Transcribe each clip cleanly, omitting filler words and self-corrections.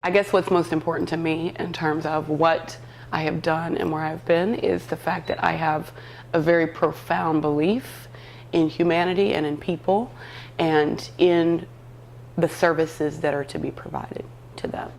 I guess what's most important to me in terms of what I have done and where I've been is the fact that I have a very profound belief in humanity and in people and in the services that are to be provided to them.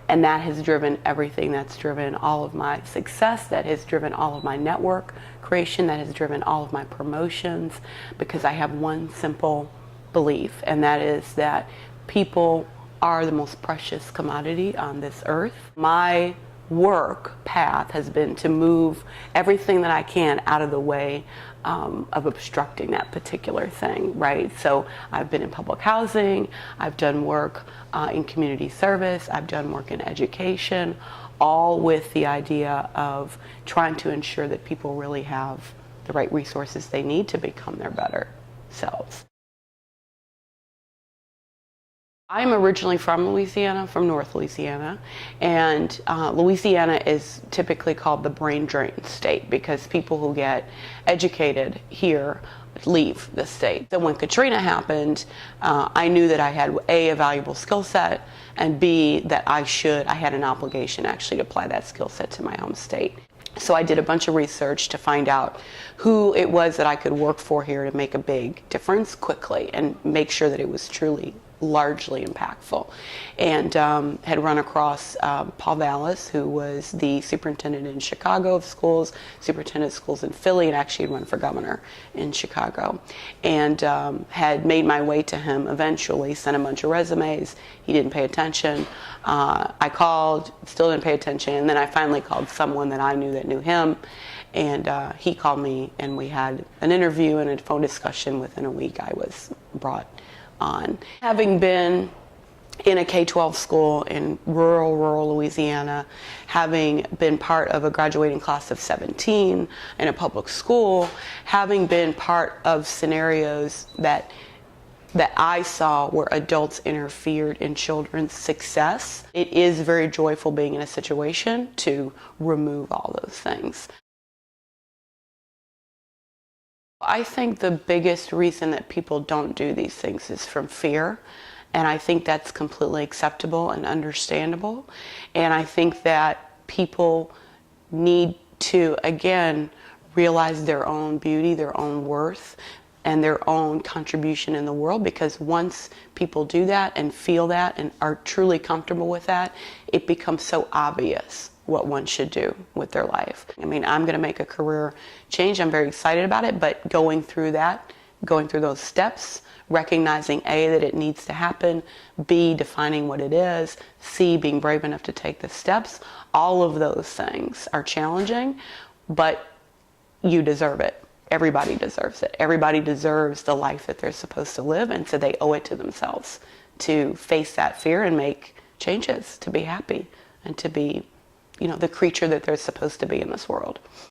And that has driven everything. That's driven all of my success, that has driven all of my network creation, that has driven all of my promotions, because I have one simple belief, and that is that people are the most precious commodity on this earth. My work path has been to move everything that I can out of the way of obstructing that particular thing, right? So I've been in public housing, I've done work in community service, I've done work in education, all with the idea of trying to ensure that people really have the right resources they need to become their better selves. I'm originally from Louisiana, from North Louisiana, and Louisiana is typically called the brain drain state because people who get educated here leave the state. So when Katrina happened, I knew that I had a valuable skill set, and B, that I had an obligation actually to apply that skill set to my home state. So I did a bunch of research to find out who it was that I could work for here to make a big difference quickly and make sure that it was truly largely impactful, and had run across Paul Vallis, who was the superintendent in Chicago of schools, superintendent of schools in Philly, and actually had run for governor in Chicago, and had made my way to him eventually, sent a bunch of resumes. He didn't pay attention. I called, still didn't pay attention, and then I finally called someone that I knew that knew him, and he called me, and we had an interview and a phone discussion. Within a week I was brought on. Having been in a K-12 school in rural Louisiana, having been part of a graduating class of 17 in a public school, having been part of scenarios that I saw where adults interfered in children's success, it is very joyful being in a situation to remove all those things. I think the biggest reason that people don't do these things is from fear, and I think that's completely acceptable and understandable. And I think that people need to, again, realize their own beauty, their own worth, and their own contribution in the world, because once people do that and feel that and are truly comfortable with that, it becomes so obvious what one should do with their life. I mean, I'm going to make a career change. I'm very excited about it, but going through those steps, recognizing A, that it needs to happen, B, defining what it is, C, being brave enough to take the steps, all of those things are challenging, but you deserve it. Everybody deserves it. Everybody deserves the life that they're supposed to live, and so they owe it to themselves to face that fear and make changes, to be happy and to be, the creature that they're supposed to be in this world.